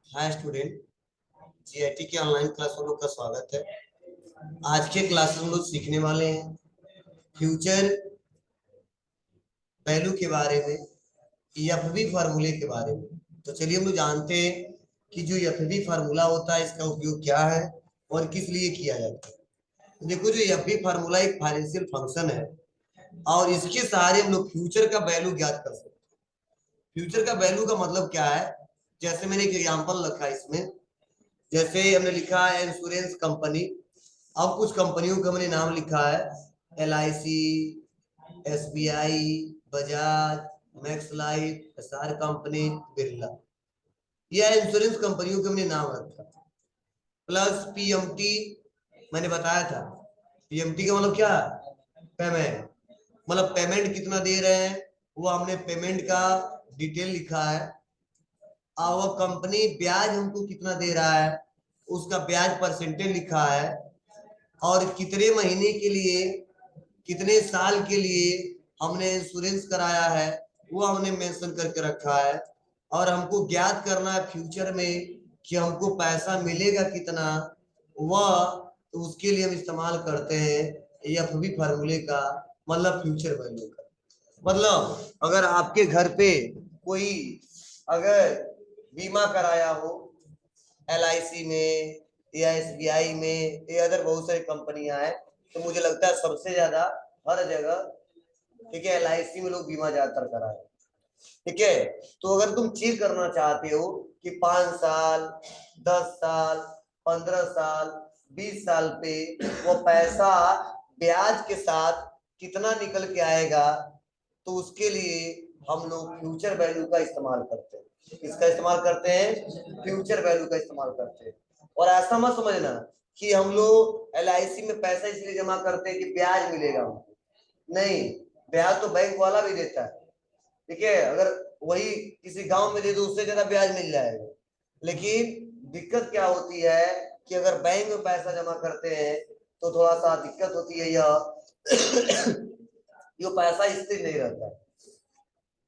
Hi student. GIT के online class में लोग का स्वागत है। आज के क्लास में हम लोग सीखने वाले हैं फ्यूचर वैल्यू के बारे में, एफवी फार्मूले के बारे में। तो चलिए हम लोग जानते हैं कि जो एफवी फार्मूला होता है इसका उपयोग क्या है और किस लिए किया जाता है। तो देखो, जो एफवी फार्मूला एक फाइनेंशियल फंक्शन है और इसके सहारे हम लोग फ्यूचर का वैल्यू ज्ञात कर सकते हैं। फ्यूचर का वैल्यू का मतलब क्या है, जैसे मैंने एक एग्जाम्पल रखा है इसमें। जैसे हमने लिखा है इंश्योरेंस कंपनी। अब कुछ कंपनियों का हमने नाम लिखा है, LIC, SBI, Bajaj, max life, SR company, Birla. यह इंश्योरेंस कंपनियों के हमने नाम रखा। प्लस PMT मैंने बताया था। PMT का मतलब क्या है? पेमेंट। मतलब पेमेंट कितना दे रहे हैं वो हमने पेमेंट का डिटेल लिखा है। और वो कंपनी ब्याज हमको कितना दे रहा है उसका ब्याज परसेंटेज लिखा है। और कितने महीने के लिए, कितने साल के लिए हमने इंश्योरेंस कराया है वो हमने मेंशन करके रखा है। और हमको ज्ञात करना है फ्यूचर में कि हमको पैसा मिलेगा कितना, वह तो उसके लिए हम इस्तेमाल करते हैं एफवी फार्मूले का, मतलब फ्यूचर वैल्यू का। मतलब अगर आपके घर पे कोई अगर बीमा कराया हो LIC में या SBI में या अदर बहुत सारी कंपनियां हैं, तो मुझे लगता है सबसे ज्यादा हर जगह, ठीक है, LIC में लोग बीमा ज्यादातर कराए। ठीक है, तो अगर तुम चेक करना चाहते हो कि 5 साल, 10 साल, 15 साल, 20 साल पे वो पैसा ब्याज के साथ कितना निकल के आएगा, तो उसके लिए हम लोग फ्यूचर वैल्यू का इस्तेमाल करते हैं। किसका इस्तेमाल करते हैं? फ्यूचर वैल्यू का इस्तेमाल करते हैं। और ऐसा मत समझना कि हम लोग LIC में पैसा इसलिए जमा करते हैं कि ब्याज मिलेगा। नहीं, ब्याज तो बैंक वाला भी देता है। ठीक है, अगर वही किसी गांव में दे दो उससे ज्यादा ब्याज मिल जाएगा। लेकिन दिक्कत क्या होती है कि अगर बैंक में पैसा जमा करते हैं तो थोड़ा सा दिक्कत होती है, यह ये पैसा स्थिर नहीं रहता।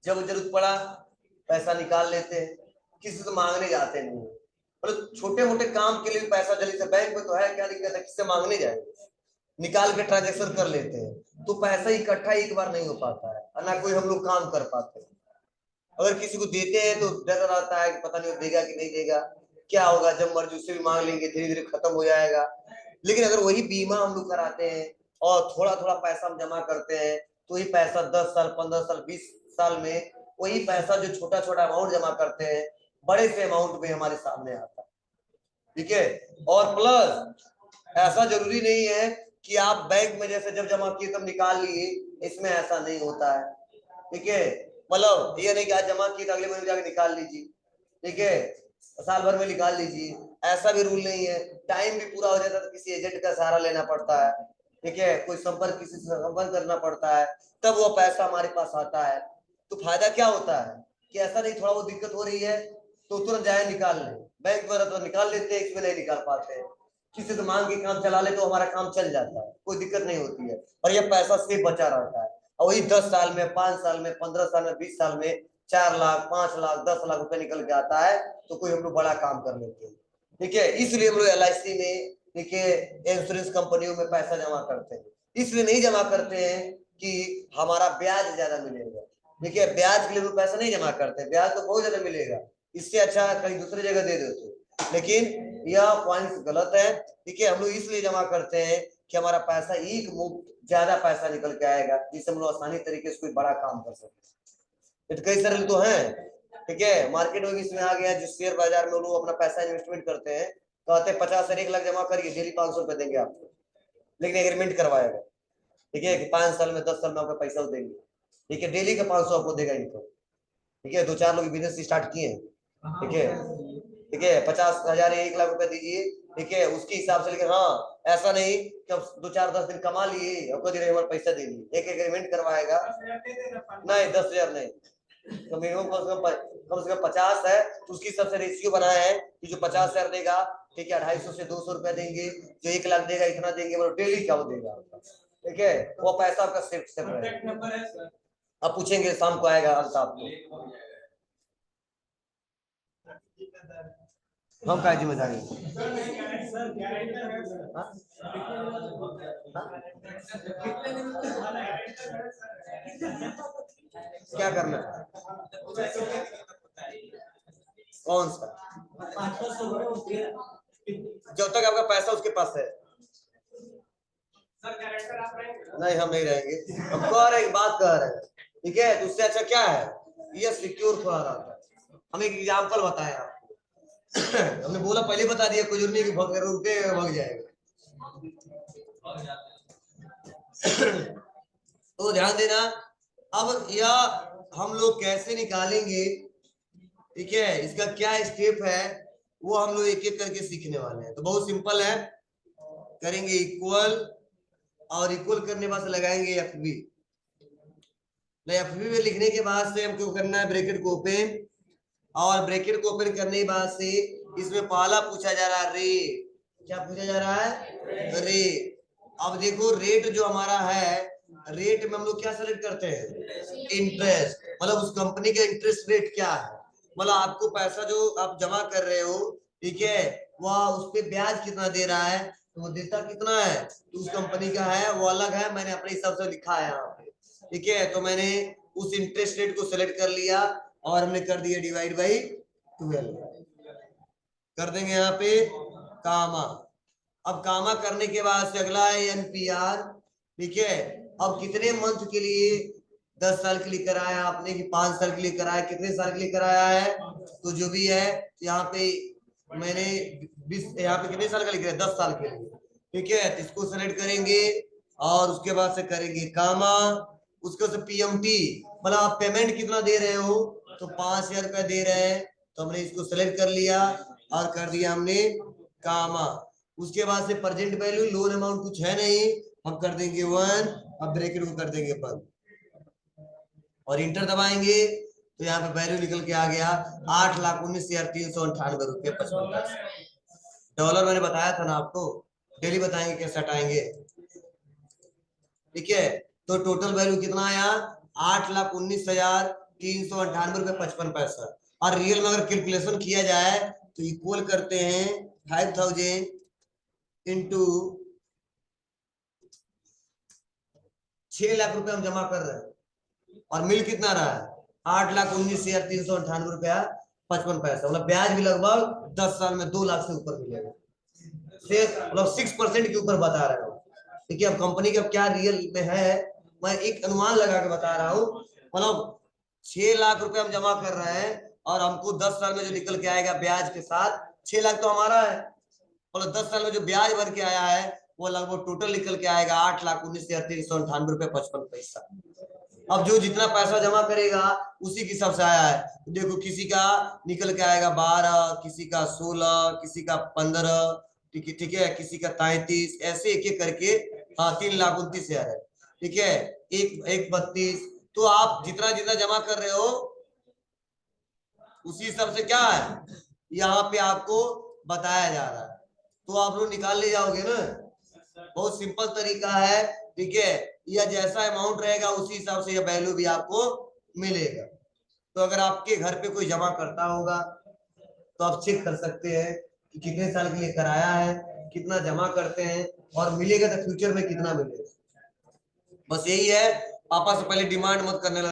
जब जरूरत पड़ा पैसा निकाल लेते हैं, किसी से मांगने जाते नहीं। मतलब छोटे मोटे काम के लिए पैसा जल्दी से बैंक में तो है, क्या दिक्कत है, किससे मांगने जाएंगे, निकाल के ट्रांजेक्शन कर लेते हैं। तो पैसा इकट्ठा एक बार नहीं हो पाता है और ना कोई हम लोग काम कर पाते हैं। अगर किसी को देते हैं तो डर रहता है कि पता नहीं वो देगा कि नहीं देगा, क्या होगा, जब मर्जी उससे भी मांग लेंगे, धीरे धीरे खत्म हो जाएगा। लेकिन अगर वही बीमा हम लोग कराते हैं और थोड़ा थोड़ा पैसा हम जमा करते हैं, तो वही पैसा 10 साल, 15 साल, 20 साल में वही पैसा जो छोटा छोटा अमाउंट जमा करते हैं बड़े से अमाउंट में हमारे सामने आता है। ठीक है, और प्लस ऐसा जरूरी नहीं है कि आप बैंक में जैसे जब जमा किए तब निकाल लिए, इसमें ऐसा नहीं होता है। ठीक है, मतलब ये नहीं कि आज जमा किए तो अगले महीने जाके निकाल लीजिए। ठीक है, साल भर में निकाल लीजिए, ऐसा भी रूल नहीं है। टाइम भी पूरा हो जाता है तो किसी एजेंट का सहारा लेना पड़ता है। ठीक है, कोई संपर्क, किसी से संपर्क करना पड़ता है, तब वो पैसा हमारे पास आता है। तो फायदा क्या होता है कि ऐसा नहीं थोड़ा वो दिक्कत हो रही है तो तुरंत जाए निकाल ले। बैंक द्वारा तो निकाल लेते हैं, इसमें नहीं निकाल पाते हैं। किसी से मांग के काम चला ले तो हमारा काम चल जाता है, कोई दिक्कत नहीं होती है और ये पैसा सेफ बचा रहता है। और वही 10 साल में, 5 साल में, 15 साल में, 20 साल में 4 लाख, 5 लाख, 10 लाख रुपए निकल के आता है, तो कोई हम लोग बड़ा काम कर लेते हैं। ठीक है, इसलिए हम लोग LIC में, ठीक है, इंश्योरेंस कंपनियों में पैसा जमा करते हैं। इसलिए नहीं जमा करते हैं कि हमारा ब्याज ज्यादा मिलेगा। देखिए, ब्याज के लिए पैसा नहीं जमा करते, ब्याज तो बहुत ज्यादा मिलेगा, इससे अच्छा कहीं दूसरी जगह दे देते। लेकिन यह पॉइंट गलत है। ठीक है, हम लोग इसलिए जमा करते हैं कि हमारा पैसा एक मुफ्त ज्यादा पैसा निकल के आएगा, जिससे हम लोग आसानी तरीके से कोई बड़ा काम कर सकते हैं। कई सारे तो हैं, ठीक है, मार्केट में भी इसमें आ गया, जिस शेयर बाजार में लोग अपना पैसा इन्वेस्टमेंट करते हैं, कहते हैं 50 से 1 लाख जमा करिए, डेली 500 रुपए देंगे आपको, लेकिन एग्रीमेंट करवाएगा। ठीक है, कि 5 साल में, 10 साल में आपका पैसा देंगे। ठीक है, डेली का 500 आपको देगा इनको। ठीक है, 2-4 लोग बिजनेस स्टार्ट किए हैं। ठीक है, ठीक है, 50,000 या 1 लाख रुपए दीजिए। ठीक है, उसके हिसाब से। लेकिन हाँ, ऐसा नहीं कि अब 2-4-10 दिन कमा लिए और कोई हमारे पैसा दे दिए, एक एग्रीमेंट करवाएगा। नहीं, 10,000 नहीं, तो मिनिमम कम से कम 50 है, तो उसकी सबसे रेशियो बनाया है कि जो 50,000 देगा, ठीक है, 250 से 200 रुपया देंगे, जो 1 लाख देगा इतना देंगे, मतलब डेली क्या वो देगा। ठीक है, वो पैसा आपका सेफ रहेगा। आप पूछेंगे शाम को आएगा अंत आपको। हम क्या जिम्मेदारी? हाँ? हाँ? क्या करना है? कौन सा? जब तक आपका पैसा उसके पास है। नहीं, हम नहीं रहेंगे। हम कह रहे हैं, बात कह रहे हैं, ठीक है? तो उससे अच्छा क्या है, ये सिक्योर थोड़ा रहता है। हम एक एग्जाम्पल बताएं आपको। हमने बोला पहले बता दिया, कुछ नहीं भग रुके भग जाएगा। तो ध्यान देना। अब यह हम लोग कैसे निकालेंगे, ठीक है? इसका क्या स्टेप है वो हम लोग एक एक करके सीखने वाले हैं। तो बहुत सिंपल है, करेंगे इक्वल, और इक्वल करने बाद लगाएंगे एफ बी। एफ बी में लिखने के बाद से हमको करना है ब्रैकेट को ओपन, और ब्रैकेट को ओपन करने के बाद से इसमें पहला पूछा जा रहा है रेट। क्या पूछा जा रहा है? रेट। अब देखो रेट जो हमारा है, रेट में हम लोग क्या सेलेक्ट करते हैं? इंटरेस्ट। मतलब उस कंपनी का इंटरेस्ट रेट क्या है, मतलब आपको पैसा जो आप जमा कर रहे हो, ठीक है, वह उस पर ब्याज कितना दे रहा है, तो वो देता कितना है, तो उस कंपनी का है वो अलग है, मैंने अपने हिसाब से लिखा है यहाँ पे, ठीक है? तो मैंने उस इंटरेस्ट रेट को सेलेक्ट कर लिया और हमने कर दिया डिवाइड बाई 12, कर देंगे यहाँ पे कामा। अब कामा करने के बाद से अगला है एनपीआर, ठीक है? अब कितने मंथ के लिए, 10 साल के लिए कराया आपने कि 5 साल के लिए कराया, कितने साल के लिए कराया है, तो जो भी है यहाँ पे मैंने 20, यहाँ पे कितने साल का लिख रहा है, 10 साल के लिए, ठीक है? तो इसको सेलेक्ट करेंगे और उसके बाद से करेंगे कामा। उसके बाद पीएमटी, मतलब आप पेमेंट कितना दे रहे हो, तो 5,000 रुपया दे रहे हैं, तो हमने इसको सेलेक्ट कर लिया और कर दिया हमने कामा। उसके बाद से प्रेजेंट वैल्यू, लोन अमाउंट कुछ है नहीं, हम कर देंगे 1, अब ब्रैकेट को कर देंगे बंद और इंटर दबाएंगे, तो यहाँ पे वैल्यू निकल के आ गया 8,19,398 रुपये 55 पैसे। डॉलर मैंने बताया था ना आपको, डेली बताएंगे कैसे हटाएंगे, ठीक है? तो टोटल वैल्यू कितना आया? 8,19,398 रुपये 55 पैसा। और रियल में अगर कैलकुलेशन किया जाए तो इक्वल करते हैं 5,000 इंटू 6 लाख रुपए हम जमा कर रहे हैं, और मिल कितना रहा है? 8,19,398 रुपया 55 पैसा। मतलब ब्याज भी लगभग 10 साल में 2 लाख से ऊपर मिलेगा, से मतलब 6% के ऊपर बता रहे हो, ठीक है? अब कंपनी का क्या रियल में है, मैं एक अनुमान लगा के बता रहा हूँ। मतलब 6 लाख रुपए हम जमा कर रहे हैं और हमको 10 साल में जो निकल के आएगा ब्याज के साथ, 6 लाख तो हमारा है, मतलब 10 साल में जो ब्याज भर के आया है वो लगभग टोटल निकल के आएगा 8,19,398 रुपये 55 पैसा। अब जो जितना पैसा जमा करेगा उसी के हिसाब से आया है। तो देखो किसी का निकल के आएगा 12, किसी का 16, किसी का 15, ठीक है, किसी का 33, ऐसे एक एक करके, हाँ 3,29,000 है, ठीक है, एक एक 32। तो आप जितना जितना जमा कर रहे हो उसी हिसाब से क्या है यहाँ पे आपको बताया जा रहा है, तो आप लोग निकाल ले जाओगे ना। बहुत सिंपल तरीका है, ठीक है? या जैसा अमाउंट रहेगा उसी हिसाब से यह वैल्यू भी आपको मिलेगा। तो अगर आपके घर पे कोई जमा करता होगा तो आप चेक कर सकते हैं कि कितने साल के लिए कराया है, कितना जमा करते हैं, और मिलेगा तो फ्यूचर में कितना मिलेगा। बस यही है, पापा से पहले डिमांड मत करने लगे।